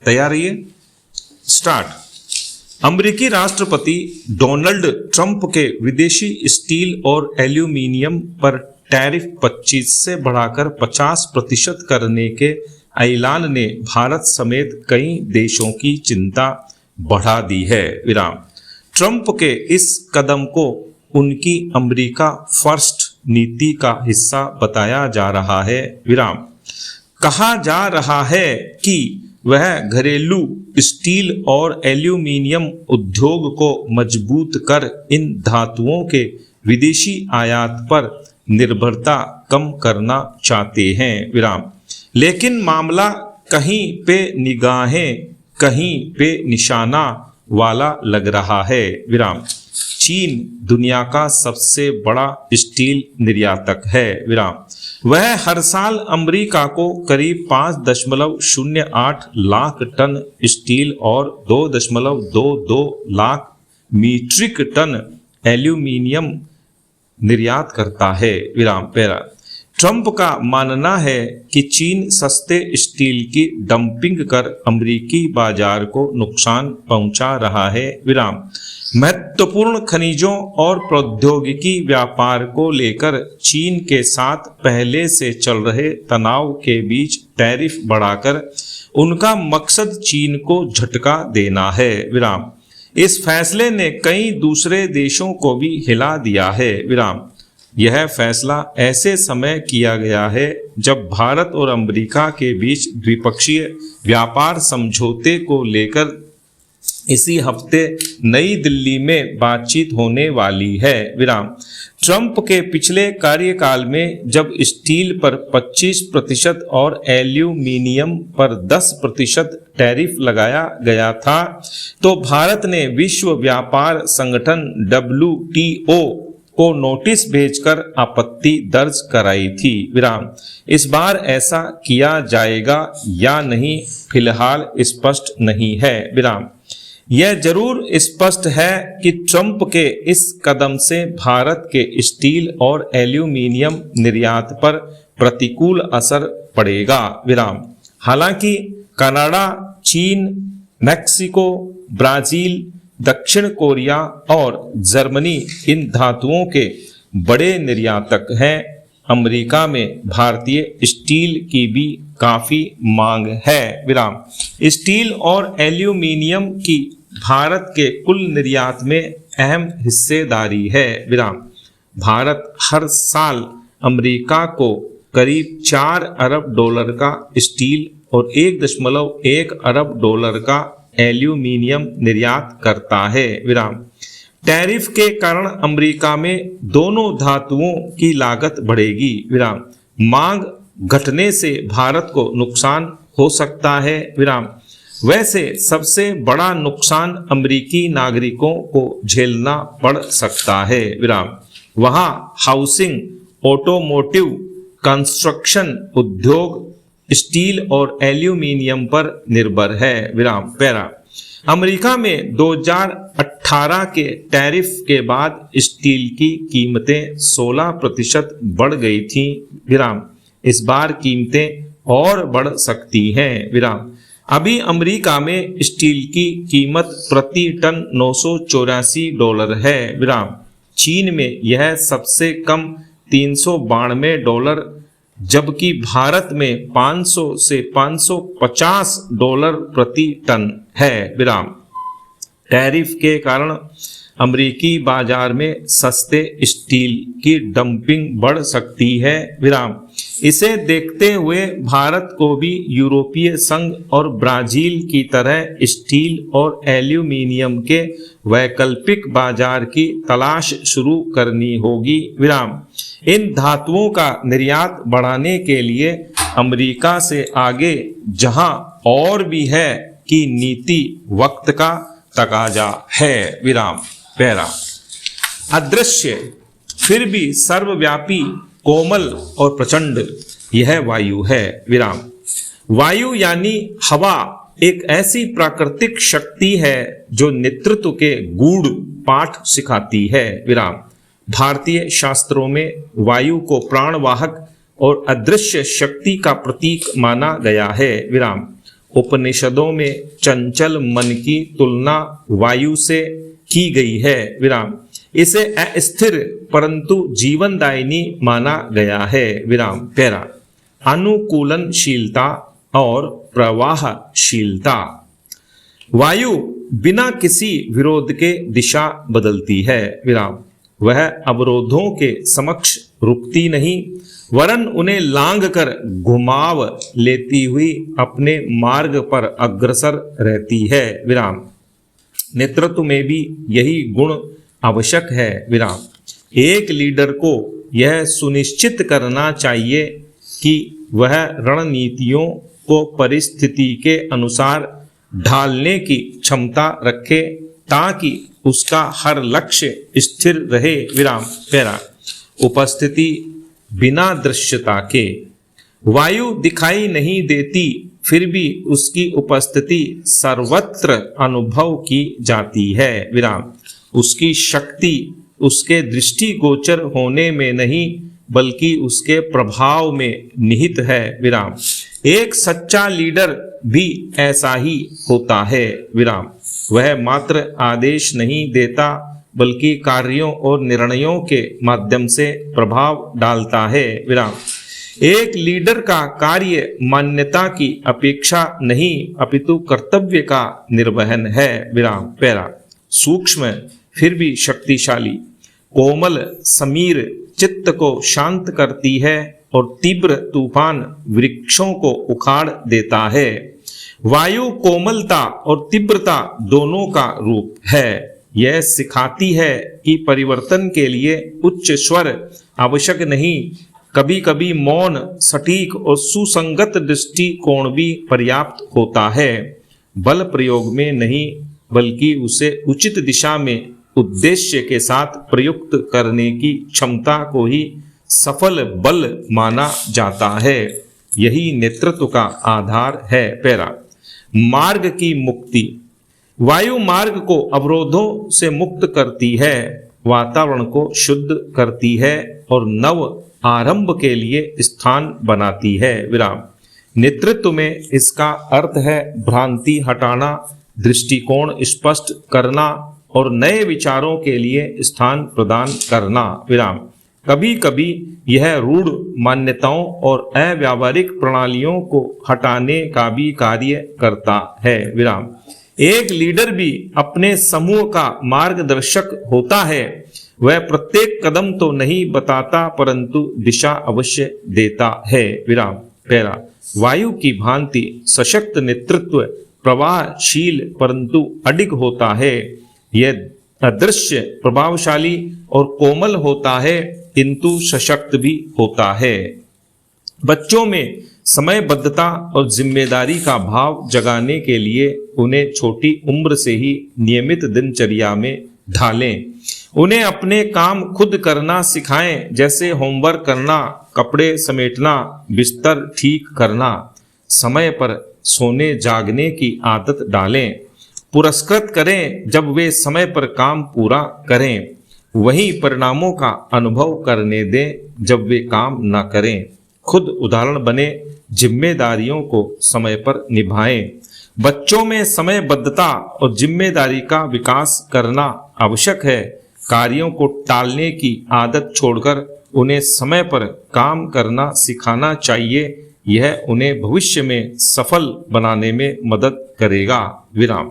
तैयार रहिए, स्टार्ट। अमेरिकी राष्ट्रपति डोनाल्ड ट्रंप के विदेशी स्टील और एल्यूमीनियम पर टैरिफ 25 से बढ़ाकर 50% करने के ऐलान ने भारत समेत कई देशों की चिंता बढ़ा दी है। विराम। ट्रंप के इस कदम को उनकी अमेरिका फर्स्ट नीति का हिस्सा बताया जा रहा है। विराम। कहा जा रहा है कि वह घरेलू स्टील और एल्यूमीनियम उद्योग को मजबूत कर इन धातुओं के विदेशी आयात पर निर्भरता कम करना चाहते हैं। विराम। लेकिन मामला कहीं पे निगाहें कहीं पे निशाना वाला लग रहा है। विराम। चीन दुनिया का सबसे बड़ा स्टील निर्यातक है। विराम। वह हर साल अमेरिका को करीब 5.08 लाख टन स्टील और 2.22 लाख मीट्रिक टन एल्यूमीनियम निर्यात करता है। विराम। पैरा। ट्रंप का मानना है कि चीन सस्ते स्टील की डंपिंग कर अमेरिकी बाजार को नुकसान पहुंचा रहा है। विराम। महत्वपूर्ण खनिजों और प्रौद्योगिकी व्यापार को लेकर चीन के साथ पहले से चल रहे तनाव के बीच टैरिफ बढ़ाकर उनका मकसद चीन को झटका देना है। विराम। इस फैसले ने कई दूसरे देशों को भी हिला दिया है। विराम। यह फैसला ऐसे समय किया गया है जब भारत और अमेरिका के बीच द्विपक्षीय व्यापार समझौते को लेकर इसी हफ्ते नई दिल्ली में बातचीत होने वाली है। विराम। ट्रंप के पिछले कार्यकाल में जब स्टील पर 25% और एल्यूमीनियम पर 10% टैरिफ लगाया गया था तो भारत ने विश्व व्यापार संगठन WTO को नोटिस भेजकर आपत्ति दर्ज कराई थी। विराम। इस बार ऐसा किया जाएगा या नहीं फिलहाल स्पष्ट नहीं है। विराम। यह जरूर स्पष्ट है कि ट्रंप के इस कदम से भारत के स्टील और एल्यूमीनियम निर्यात पर प्रतिकूल असर पड़ेगा। विराम। हालांकि कनाडा, चीन, मैक्सिको, ब्राजील, दक्षिण कोरिया और जर्मनी इन धातुओं के बड़े निर्यातक हैं, अमेरिका में भारतीय स्टील की भी काफी मांग है। विराम। स्टील और एल्यूमीनियम की भारत के कुल निर्यात में अहम हिस्सेदारी है। विराम। भारत हर साल अमेरिका को करीब 4 अरब डॉलर का स्टील और 1.1 अरब डॉलर का एल्यूमीनियम निर्यात करता है। विराम। टैरिफ के कारण अमेरिका में दोनों धातुओं की लागत बढ़ेगी। विराम। मांग घटने से भारत को नुकसान हो सकता है। विराम। वैसे सबसे बड़ा नुकसान अमेरिकी नागरिकों को झेलना पड़ सकता है। विराम। वहां हाउसिंग, ऑटोमोटिव, कंस्ट्रक्शन उद्योग स्टील और एल्यूमीनियम पर निर्भर है। विराम। पैरा। अमेरिका में 2018 के टैरिफ के बाद स्टील की कीमतें 16% बढ़ गई थी। विराम। इस बार कीमतें और बढ़ सकती हैं। विराम। अभी अमेरिका में स्टील की कीमत प्रति टन $984 है। विराम। चीन में यह सबसे कम $392 जबकि भारत में 500 से $550 प्रति टन है। विराम। टैरिफ के कारण अमेरिकी बाजार में सस्ते स्टील की डंपिंग बढ़ सकती है। विराम। इसे देखते हुए भारत को भी यूरोपीय संघ और ब्राजील की तरह स्टील और एल्यूमीनियम के वैकल्पिक बाजार की तलाश शुरू करनी होगी। विराम। इन धातुओं का निर्यात बढ़ाने के लिए अमेरिका से आगे जहां और भी है कि नीति वक्त का तकाजा है। विराम। पैरा। अदृश्य फिर भी सर्वव्यापी, कोमल और प्रचंड यह वायु है। विराम। वायु यानी हवा एक ऐसी प्राकृतिक शक्ति है जो नेतृत्व के गूढ़ पाठ सिखाती है। विराम। भारतीय शास्त्रों में वायु को प्राणवाहक और अदृश्य शक्ति का प्रतीक माना गया है। विराम। उपनिषदों में चंचल मन की तुलना वायु से की गई है, विराम। इसे अस्थिर परंतु जीवनदायिनी माना गया है, विराम। पैरा। अनुकूलनशीलता और प्रवाहशीलता। वायु बिना किसी विरोध के दिशा बदलती है, विराम। वह अवरोधों के समक्ष रुकती नहीं, वरन उन्हें लांग कर घुमाव लेती हुई अपने मार्ग पर अग्रसर रहती है, विराम। नेतृत्व में भी यही गुण आवश्यक है, विराम। एक लीडर को यह सुनिश्चित करना चाहिए कि वह रणनीतियों को परिस्थिति के अनुसार ढालने की क्षमता रखे ताकि उसका हर लक्ष्य स्थिर रहे, विराम। पैरा। उपस्थिति बिना दृश्यता के। वायु दिखाई नहीं देती, फिर भी उसकी उपस्थिति सर्वत्र अनुभव की जाती है, विराम। उसकी शक्ति उसके दृष्टिगोचर होने में नहीं बल्कि उसके प्रभाव में निहित है, विराम। एक सच्चा लीडर भी ऐसा ही होता है, विराम। वह मात्र आदेश नहीं देता बल्कि कार्यों और निर्णयों के माध्यम से प्रभाव डालता है, विराम। एक लीडर का कार्य मान्यता की अपेक्षा नहीं अपितु कर्तव्य का निर्वहन है, विराम। पैरा। सूक्ष्म फिर भी शक्तिशाली। कोमल समीर चित्त को शांत करती है और तीव्र तूफान वृक्षों को उखाड़ देता है। वायु कोमलता और तीव्रता दोनों का रूप है। यह सिखाती है कि परिवर्तन के लिए उच्च स्वर आवश्यक नहीं, कभी कभी मौन, सटीक और सुसंगत दृष्टिकोण भी पर्याप्त होता है। बल प्रयोग में नहीं बल्कि उसे उचित दिशा में उद्देश्य के साथ प्रयुक्त करने की क्षमता को ही सफल बल माना जाता है। यही नेतृत्व का आधार है। पैरा। मार्ग की मुक्ति। वायु मार्ग को अवरोधों से मुक्त करती है, वातावरण को शुद्ध करती है और नव आरंभ के लिए स्थान बनाती है, विराम। नेतृत्व में इसका अर्थ है भ्रांति हटाना, दृष्टिकोण स्पष्ट करना और नए विचारों के लिए स्थान प्रदान करना, विराम। कभी कभी यह रूढ़ मान्यताओं और अव्यावहारिक प्रणालियों को हटाने का भी कार्य करता है, विराम। एक लीडर भी अपने समूह का मार्गदर्शक होता है। वह प्रत्येक कदम तो नहीं बताता परंतु दिशा अवश्य देता है, विराम। पैरा। वायु की भांति सशक्त नेतृत्व प्रवाहशील परंतु अडिग होता है। यह अदृश्य, प्रभावशाली और कोमल होता है किंतु सशक्त भी होता है। बच्चों में समयबद्धता और जिम्मेदारी का भाव जगाने के लिए उन्हें छोटी उम्र से ही नियमित दिनचर्या में ढालें। उन्हें अपने काम खुद करना सिखाएं, जैसे होमवर्क करना, कपड़े समेटना, बिस्तर ठीक करना। समय पर सोने जागने की आदत डालें। पुरस्कृत करें जब वे समय पर काम पूरा करें। वही परिणामों का अनुभव करने दें जब वे काम न करें। खुद उदाहरण बने, जिम्मेदारियों को समय पर निभाएं। बच्चों में समयबद्धता और जिम्मेदारी का विकास करना आवश्यक है। कार्यों को टालने की आदत छोड़कर उन्हें समय पर काम करना सिखाना चाहिए। यह उन्हें भविष्य में सफल बनाने में मदद करेगा, विराम।